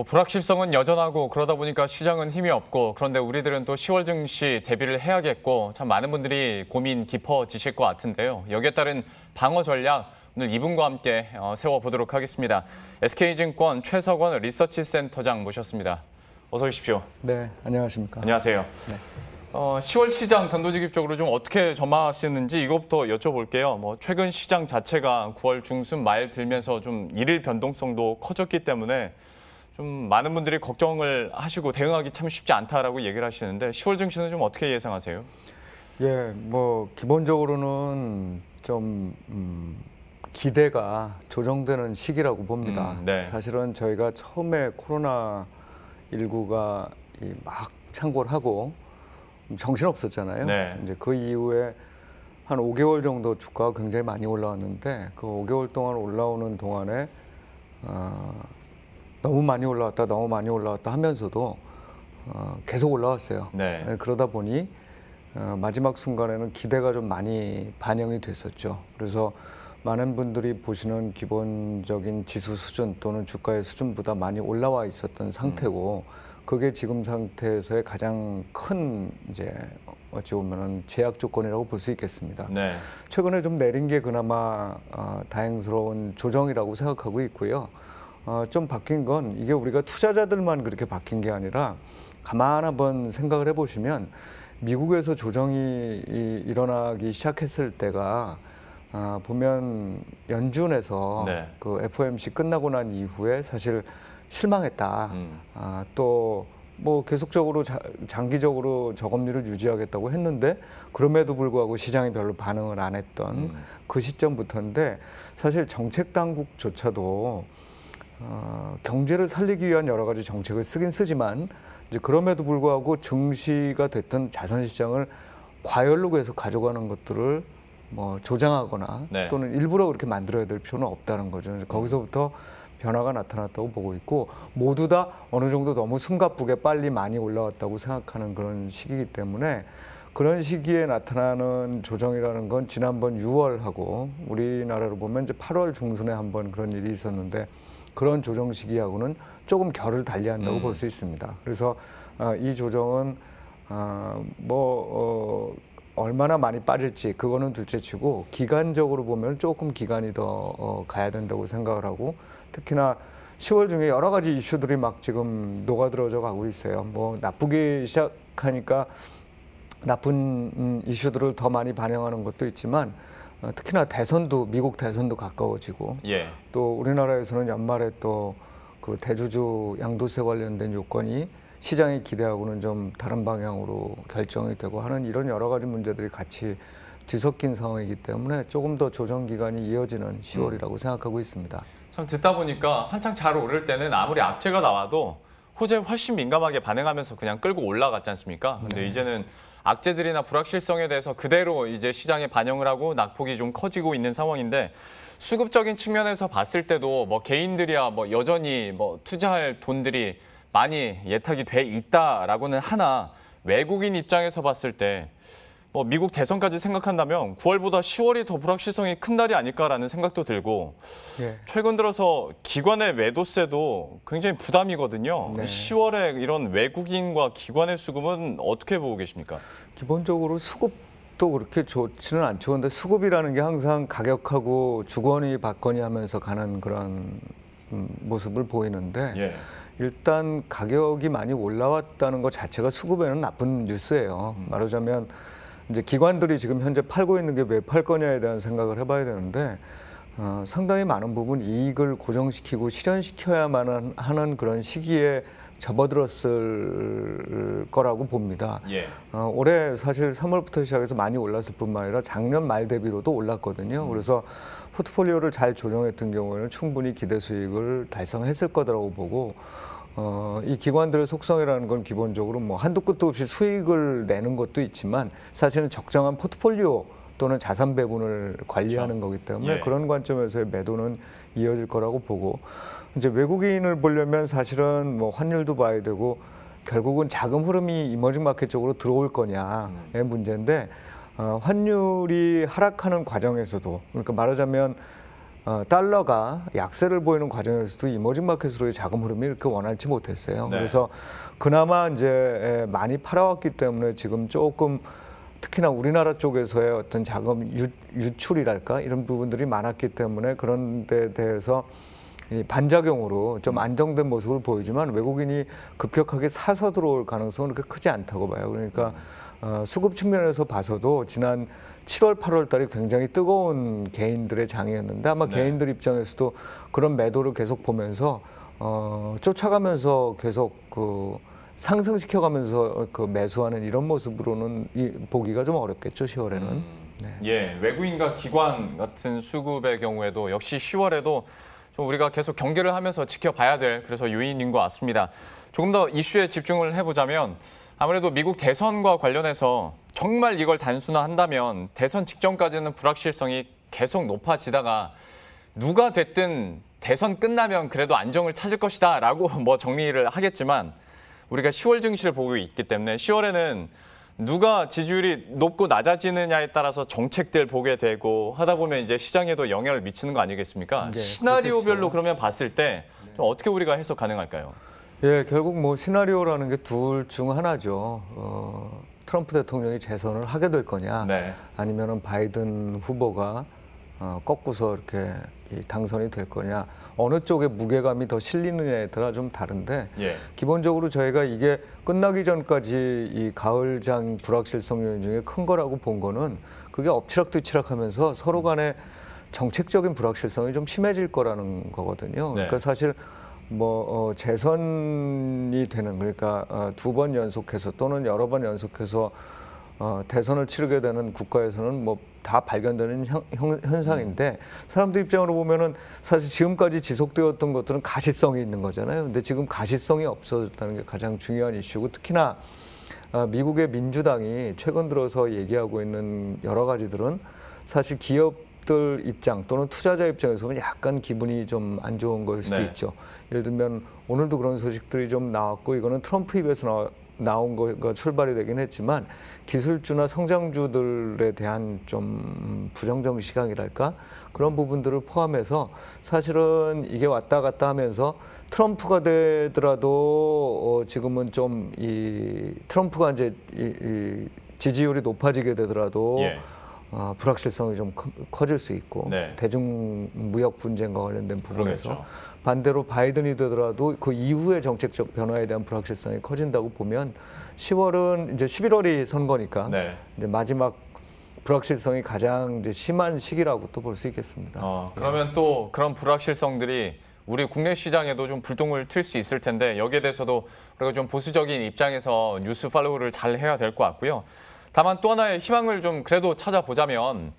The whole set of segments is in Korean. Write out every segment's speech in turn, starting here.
불확실성은 여전하고 그러다 보니까 시장은 힘이 없고 그런데 우리들은 또 10월 증시 대비를 해야겠고 참 많은 분들이 고민 깊어지실 것 같은데요. 여기에 따른 방어 전략 오늘 이분과 함께 세워보도록 하겠습니다. SK증권 최석원 리서치센터장 모셨습니다. 어서 오십시오. 네, 안녕하십니까. 안녕하세요. 네. 10월 시장 단도직입적으로 좀 어떻게 전망하시는지 이것부터 여쭤볼게요. 최근 시장 자체가 9월 중순 말 들면서 좀 일일 변동성도 커졌기 때문에 좀 많은 분들이 걱정을 하시고 대응하기 참 쉽지 않다라고 얘기를 하시는데 10월 증시는 좀 어떻게 예상하세요? 예, 기본적으로는 좀 기대가 조정되는 시기라고 봅니다. 네. 사실은 저희가 처음에 코로나19가 막 창궐 하고 정신없었잖아요. 네. 이제 그 이후에 한 5개월 정도 주가가 굉장히 많이 올라왔는데 그 5개월 동안 올라오는 동안에 너무 많이 올라왔다 하면서도 계속 올라왔어요. 네. 그러다 보니 마지막 순간에는 기대가 좀 많이 반영이 됐었죠. 그래서 많은 분들이 보시는 기본적인 지수 수준 또는 주가의 수준보다 많이 올라와 있었던 상태고 그게 지금 상태에서의 가장 큰 이제 어찌 보면은 제약 조건이라고 볼 수 있겠습니다. 네. 최근에 좀 내린 게 그나마 다행스러운 조정이라고 생각하고 있고요. 좀 바뀐 건 이게 우리가 투자자들만 그렇게 바뀐 게 아니라 가만 한번 생각을 해보시면 미국에서 조정이 일어나기 시작했을 때가 보면 연준에서 네. 그 FOMC 끝나고 난 이후에 사실 실망했다. 또 뭐 계속적으로 장기적으로 저금리를 유지하겠다고 했는데 그럼에도 불구하고 시장이 별로 반응을 안 했던 그 시점부터인데 사실 정책 당국조차도 경제를 살리기 위한 여러 가지 정책을 쓰긴 쓰지만 이제 그럼에도 불구하고 증시가 됐던 자산시장을 과열로 해서 가져가는 것들을 조장하거나 네. 또는 일부러 그렇게 만들어야 될 필요는 없다는 거죠. 거기서부터 변화가 나타났다고 보고 있고 모두 다 어느 정도 너무 숨가쁘게 빨리 많이 올라왔다고 생각하는 그런 시기이기 때문에 그런 시기에 나타나는 조정이라는 건 지난번 6월하고 우리나라로 보면 이제 8월 중순에 한번 그런 일이 있었는데 그런 조정 시기하고는 조금 결을 달리한다고 볼 수 있습니다. 그래서 이 조정은 얼마나 많이 빠질지 그거는 둘째치고 기간적으로 보면 조금 기간이 더 가야 된다고 생각을 하고 특히나 10월 중에 여러 가지 이슈들이 막 지금 녹아들어져 가고 있어요. 나쁘기 시작하니까 나쁜 이슈들을 더 많이 반영하는 것도 있지만 특히나 미국 대선도 가까워지고 예. 또 우리나라에서는 연말에 또 그 대주주 양도세 관련된 요건이 시장이 기대하고는 좀 다른 방향으로 결정이 되고 하는 이런 여러 가지 문제들이 같이 뒤섞인 상황이기 때문에 조금 더 조정 기간이 이어지는 10월이라고 생각하고 있습니다. 참 듣다 보니까 한창 잘 오를 때는 아무리 악재가 나와도 호재에 훨씬 민감하게 반응하면서 그냥 끌고 올라갔지 않습니까? 근데 이제는 악재들이나 불확실성에 대해서 그대로 이제 시장에 반영을 하고 낙폭이 좀 커지고 있는 상황인데 수급적인 측면에서 봤을 때도 개인들이야 여전히 투자할 돈들이 많이 예탁이 돼 있다라고는 하나 외국인 입장에서 봤을 때 미국 대선까지 생각한다면 9월보다 10월이 더 불확실성이 큰 달이 아닐까라는 생각도 들고 예. 최근 들어서 기관의 매도세도 굉장히 부담이거든요. 네. 10월에 이런 외국인과 기관의 수급은 어떻게 보고 계십니까? 기본적으로 수급도 그렇게 좋지는 않죠. 근데 수급이라는 게 항상 가격하고 주거니 받거니 하면서 가는 그런 모습을 보이는데 예. 일단 가격이 많이 올라왔다는 것 자체가 수급에는 나쁜 뉴스예요. 말하자면 이제 기관들이 지금 현재 팔고 있는 게 왜 팔 거냐에 대한 생각을 해봐야 되는데 상당히 많은 부분 이익을 고정시키고 실현시켜야만 하는 그런 시기에 접어들었을 거라고 봅니다. 예. 올해 사실 3월부터 시작해서 많이 올랐을 뿐만 아니라 작년 말 대비로도 올랐거든요. 그래서 포트폴리오를 잘 조정했던 경우에는 충분히 기대 수익을 달성했을 거라고 보고 이 기관들의 속성이라는 건 기본적으로 한도 끝도 없이 수익을 내는 것도 있지만 사실은 적정한 포트폴리오 또는 자산 배분을 관리하는 거기 때문에 예. 그런 관점에서의 매도는 이어질 거라고 보고 이제 외국인을 보려면 사실은 환율도 봐야 되고 결국은 자금 흐름이 이머징 마켓 쪽으로 들어올 거냐의 문제인데 환율이 하락하는 과정에서도 그러니까 말하자면 달러가 약세를 보이는 과정에서도 이머징 마켓으로의 자금 흐름이 이렇게 원활치 못했어요. 네. 그래서 그나마 이제 많이 팔아왔기 때문에 지금 조금 특히나 우리나라 쪽에서의 어떤 자금 유출이랄까 이런 부분들이 많았기 때문에 그런 데 대해서 이 반작용으로 좀 안정된 모습을 보이지만 외국인이 급격하게 사서 들어올 가능성은 그렇게 크지 않다고 봐요. 그러니까 수급 측면에서 봐서도 지난 7월, 8월 달이 굉장히 뜨거운 개인들의 장이었는데 아마 네. 개인들 입장에서도 그런 매도를 계속 보면서 쫓아가면서 계속 상승시켜가면서 매수하는 이런 모습으로는 보기가 좀 어렵겠죠, 10월에는. 네. 예, 외국인과 기관 같은 수급의 경우에도 역시 10월에도 좀 우리가 계속 경계를 하면서 지켜봐야 될 그래서 요인인 것 같습니다. 조금 더 이슈에 집중을 해보자면 아무래도 미국 대선과 관련해서 정말 이걸 단순화한다면 대선 직전까지는 불확실성이 계속 높아지다가 누가 됐든 대선 끝나면 그래도 안정을 찾을 것이다라고 뭐 정리를 하겠지만 우리가 10월 증시를 보고 있기 때문에 10월에는 누가 지지율이 높고 낮아지느냐에 따라서 정책들 보게 되고 하다 보면 이제 시장에도 영향을 미치는 거 아니겠습니까? 네, 시나리오별로 그렇겠죠. 그러면 봤을 때 좀 어떻게 우리가 해석 가능할까요? 예, 결국 뭐 시나리오라는 게 둘 중 하나죠. 트럼프 대통령이 재선을 하게 될 거냐, 네. 아니면은 바이든 후보가 꺾고서 이렇게 당선이 될 거냐, 어느 쪽에 무게감이 더 실리느냐에 따라 좀 다른데 예. 기본적으로 저희가 이게 끝나기 전까지 이 가을장 불확실성 요인 중에 큰 거라고 본 거는 그게 엎치락뒤치락하면서 서로 간에 정책적인 불확실성이 좀 심해질 거라는 거거든요. 네. 그러니까 사실 뭐 재선이 되는 그러니까 두 번 연속해서 또는 여러 번 연속해서 대선을 치르게 되는 국가에서는 뭐 다 발견되는 현상인데 사람들 입장으로 보면은 사실 지금까지 지속되었던 것들은 가시성이 있는 거잖아요. 근데 지금 가시성이 없어졌다는 게 가장 중요한 이슈고 특히나 미국의 민주당이 최근 들어서 얘기하고 있는 여러 가지들은 사실 기업들 입장 또는 투자자 입장에서 보면 약간 기분이 좀 안 좋은 거일 수도 네. 있죠. 예를 들면 오늘도 그런 소식들이 좀 나왔고 이거는 트럼프 입에서 나온 거가 출발이 되긴 했지만 기술주나 성장주들에 대한 좀 부정적 시각이랄까 그런 부분들을 포함해서 사실은 이게 왔다 갔다 하면서 트럼프가 되더라도 지금은 좀 이 트럼프가 이제 이 지지율이 높아지게 되더라도 예. 불확실성이 좀 커질 수 있고 네. 대중 무역 분쟁과 관련된 부분에서 그러겠죠. 반대로 바이든이 되더라도 그 이후의 정책적 변화에 대한 불확실성이 커진다고 보면 10월은 이제 11월이 선거니까 네. 이제 마지막 불확실성이 가장 이제 심한 시기라고 또 볼 수 있겠습니다. 그러면 또 그런 불확실성들이 우리 국내 시장에도 좀 불똥을 튈 수 있을 텐데 여기에 대해서도 우리가 좀 보수적인 입장에서 뉴스 팔로우를 잘 해야 될 것 같고요. 다만 또 하나의 희망을 좀 그래도 찾아보자면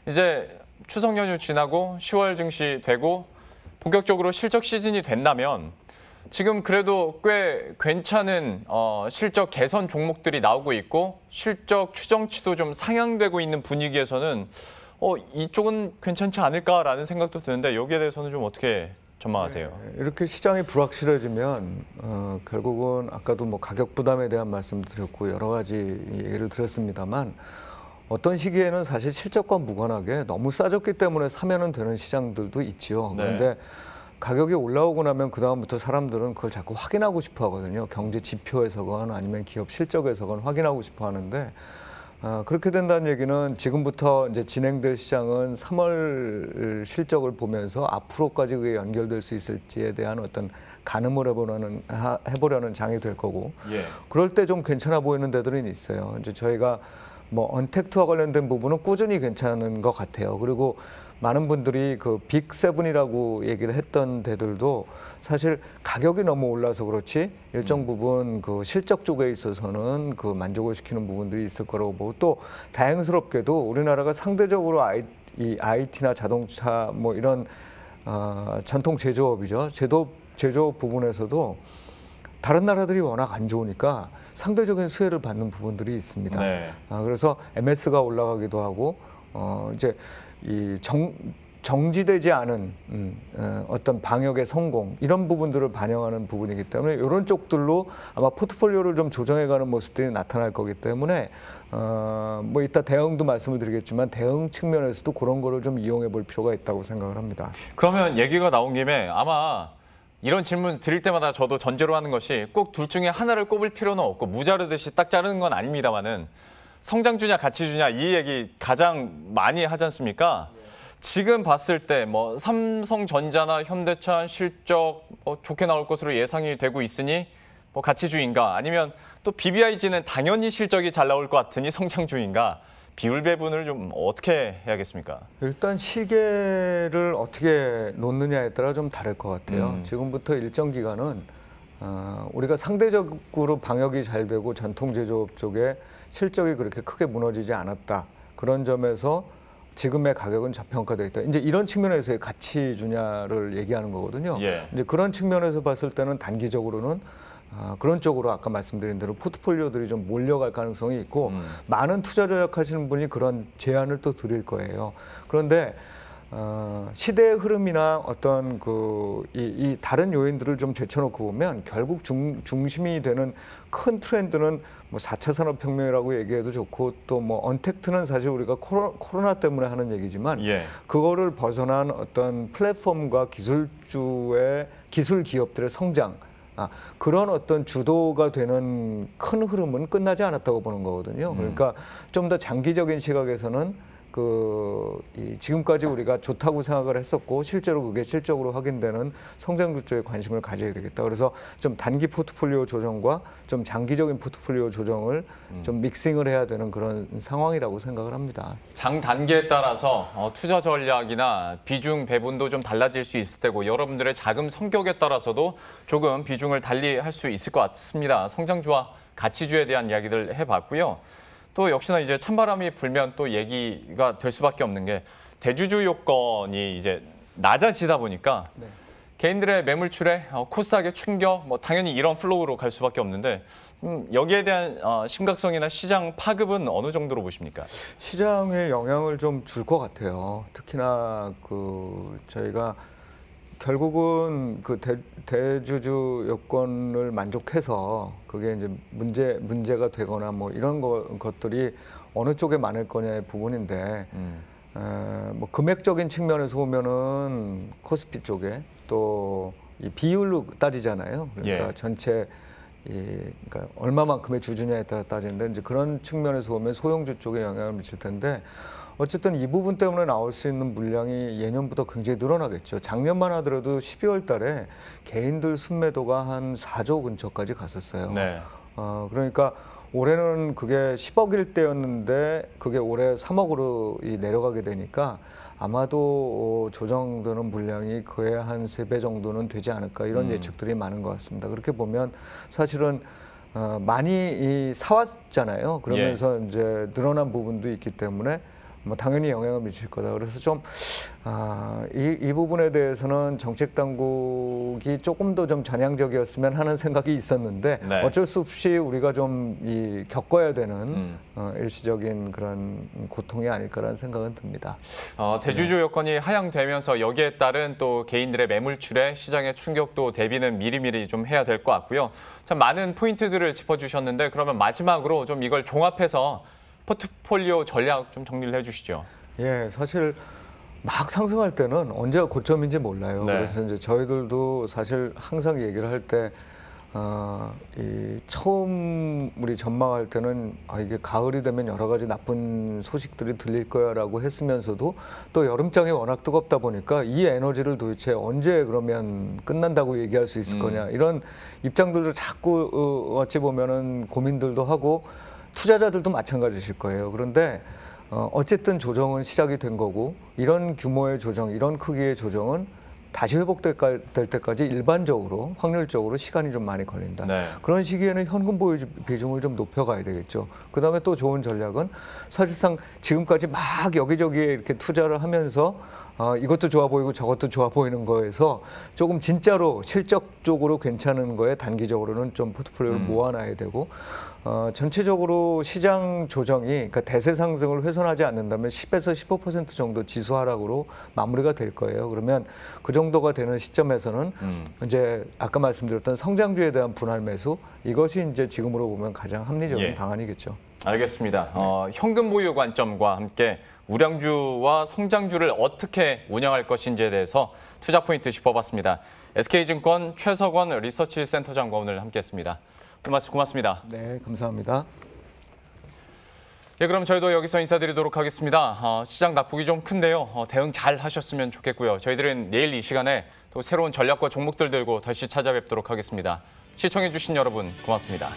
이제 추석 연휴 지나고 10월 증시 되고 본격적으로 실적 시즌이 된다면 지금 그래도 꽤 괜찮은 실적 개선 종목들이 나오고 있고 실적 추정치도 좀 상향되고 있는 분위기에서는 이쪽은 괜찮지 않을까라는 생각도 드는데 여기에 대해서는 좀 어떻게 전망하세요? 이렇게 시장이 불확실해지면 결국은 아까도 뭐 가격 부담에 대한 말씀도 드렸고 여러 가지 얘기를 드렸습니다만 어떤 시기에는 사실 실적과 무관하게 너무 싸졌기 때문에 사면은 되는 시장들도 있지요. 네. 그런데 가격이 올라오고 나면 그 다음부터 사람들은 그걸 자꾸 확인하고 싶어 하거든요. 경제 지표에서건 아니면 기업 실적에서건 확인하고 싶어 하는데 그렇게 된다는 얘기는 지금부터 이제 진행될 시장은 3월 실적을 보면서 앞으로까지 그게 연결될 수 있을지에 대한 어떤 가늠을 해보려는 장이 될 거고 예. 그럴 때 좀 괜찮아 보이는 데들은 있어요. 이제 저희가 뭐 언택트와 관련된 부분은 꾸준히 괜찮은 것 같아요. 그리고 많은 분들이 그 빅7이라고 얘기를 했던 데들도 사실 가격이 너무 올라서 그렇지 일정 부분 그 실적 쪽에 있어서는 그 만족을 시키는 부분들이 있을 거라고 보고 또 다행스럽게도 우리나라가 상대적으로 IT나 자동차 뭐 이런 전통 제조업이죠. 제조업 부분에서도 다른 나라들이 워낙 안 좋으니까 상대적인 수혜를 받는 부분들이 있습니다. 네. 그래서 MS가 올라가기도 하고 이제 정지되지 않은 어떤 방역의 성공 이런 부분들을 반영하는 부분이기 때문에 이런 쪽들로 아마 포트폴리오를 좀 조정해가는 모습들이 나타날 거기 때문에 뭐 이따 대응도 말씀을 드리겠지만 대응 측면에서도 그런 거를 좀 이용해 볼 필요가 있다고 생각을 합니다. 그러면 얘기가 나온 김에 아마 이런 질문 드릴 때마다 저도 전제로 하는 것이 꼭 둘 중에 하나를 꼽을 필요는 없고 무자르듯이 딱 자르는 건 아닙니다만은 성장주냐 가치주냐 이 얘기 가장 많이 하지 않습니까? 지금 봤을 때 뭐 삼성전자나 현대차 실적 좋게 나올 것으로 예상이 되고 있으니 뭐 가치주인가 아니면 또 BBIG는 당연히 실적이 잘 나올 것 같으니 성장주인가 비율 배분을 좀 어떻게 해야겠습니까? 일단 시계를 어떻게 놓느냐에 따라 좀 다를 것 같아요. 지금부터 일정 기간은 우리가 상대적으로 방역이 잘 되고 전통 제조업 쪽에 실적이 그렇게 크게 무너지지 않았다. 그런 점에서 지금의 가격은 저평가되어 있다. 이제 이런 측면에서의 가치주냐를 얘기하는 거거든요. 예. 이제 그런 측면에서 봤을 때는 단기적으로는 그런 쪽으로 아까 말씀드린 대로 포트폴리오들이 좀 몰려갈 가능성이 있고 많은 투자 전략하시는 분이 그런 제안을 또 드릴 거예요. 그런데 시대의 흐름이나 어떤 이 다른 요인들을 좀 제쳐놓고 보면 결국 중심이 되는 큰 트렌드는 뭐 4차 산업혁명이라고 얘기해도 좋고 또 뭐 언택트는 사실 우리가 코로나 때문에 하는 얘기지만 예. 그거를 벗어난 어떤 플랫폼과 기술주의 기술 기업들의 성장 그런 어떤 주도가 되는 큰 흐름은 끝나지 않았다고 보는 거거든요. 그러니까 좀 더 장기적인 시각에서는 지금까지 우리가 좋다고 생각을 했었고 실제로 그게 실적으로 확인되는 성장주 쪽에 관심을 가져야 되겠다. 그래서 좀 단기 포트폴리오 조정과 좀 장기적인 포트폴리오 조정을 좀 믹싱을 해야 되는 그런 상황이라고 생각을 합니다. 장 단계에 따라서 투자 전략이나 비중 배분도 좀 달라질 수 있을 테고 여러분들의 자금 성격에 따라서도 조금 비중을 달리 할 수 있을 것 같습니다. 성장주와 가치주에 대한 이야기를 해봤고요. 또 역시나 이제 찬바람이 불면 또 얘기가 될 수밖에 없는 게 대주주 요건이 이제 낮아지다 보니까 네. 개인들의 매물출에 코스닥의 충격, 뭐 당연히 이런 플로우로 갈 수밖에 없는데 여기에 대한 심각성이나 시장 파급은 어느 정도로 보십니까? 시장에 영향을 좀 줄 것 같아요. 특히나 저희가 결국은 대주주 요건을 만족해서 그게 이제 문제가 되거나 뭐 이런 것들이 어느 쪽에 많을 거냐의 부분인데 뭐 금액적인 측면에서 보면은 코스피 쪽에 또 이 비율로 따지잖아요. 그러니까 예. 전체 그러니까 얼마만큼의 주주냐에 따라 따지는데 이제 그런 측면에서 보면 소형주 쪽에 영향을 미칠 텐데 어쨌든 이 부분 때문에 나올 수 있는 물량이 예년보다 굉장히 늘어나겠죠. 작년만 하더라도 12월 달에 개인들 순매도가 한 4조 근처까지 갔었어요. 네. 그러니까 올해는 그게 10억일 때였는데 그게 올해 3억으로 내려가게 되니까 아마도 조정되는 물량이 그에 한 3배 정도는 되지 않을까 이런 예측들이 많은 것 같습니다. 그렇게 보면 사실은 많이 사왔잖아요. 그러면서 이제 늘어난 부분도 있기 때문에 뭐 당연히 영향을 미칠 거다. 그래서 좀 이 부분에 대해서는 정책 당국이 조금 더 좀 전향적이었으면 하는 생각이 있었는데 네. 어쩔 수 없이 우리가 좀 겪어야 되는 일시적인 그런 고통이 아닐까라는 생각은 듭니다. 대주주 요건이 하향되면서 여기에 따른 또 개인들의 매물출에 시장의 충격도 대비는 미리미리 좀 해야 될 것 같고요. 참 많은 포인트들을 짚어주셨는데 그러면 마지막으로 좀 이걸 종합해서 포트폴리오 전략 좀 정리를 해주시죠. 예, 사실 막 상승할 때는 언제가 고점인지 몰라요. 네. 그래서 이제 저희들도 사실 항상 얘기를 할 때, 처음 우리 전망할 때는 이게 가을이 되면 여러 가지 나쁜 소식들이 들릴 거야라고 했으면서도 또 여름장이 워낙 뜨겁다 보니까 이 에너지를 도대체 언제 그러면 끝난다고 얘기할 수 있을 거냐 이런 입장들도 자꾸 어찌 보면은 고민들도 하고 투자자들도 마찬가지실 거예요. 그런데 어쨌든 조정은 시작이 된 거고 이런 규모의 조정, 이런 크기의 조정은 다시 회복될 때까지 일반적으로 확률적으로 시간이 좀 많이 걸린다. 네. 그런 시기에는 현금 보유 비중을 좀 높여가야 되겠죠. 그다음에 또 좋은 전략은 사실상 지금까지 막 여기저기에 이렇게 투자를 하면서 이것도 좋아 보이고 저것도 좋아 보이는 거에서 조금 진짜로 실적적으로 괜찮은 거에 단기적으로는 좀 포트폴리오를 모아놔야 되고 전체적으로 시장 조정이 그러니까 대세 상승을 훼손하지 않는다면 10에서 15% 정도 지수 하락으로 마무리가 될 거예요. 그러면 그 정도가 되는 시점에서는 이제 아까 말씀드렸던 성장주에 대한 분할 매수 이것이 이제 지금으로 보면 가장 합리적인 예. 방안이겠죠. 알겠습니다. 현금 보유 관점과 함께 우량주와 성장주를 어떻게 운영할 것인지에 대해서 투자 포인트 짚어봤습니다. SK증권 최석원 리서치 센터장과 오늘 함께했습니다. 고맙습니다. 네, 감사합니다. 예, 그럼 저희도 여기서 인사드리도록 하겠습니다. 시장 낙폭이 좀 큰데요. 대응 잘 하셨으면 좋겠고요. 저희들은 내일 이 시간에 또 새로운 전략과 종목들 들고 다시 찾아뵙도록 하겠습니다. 시청해주신 여러분 고맙습니다.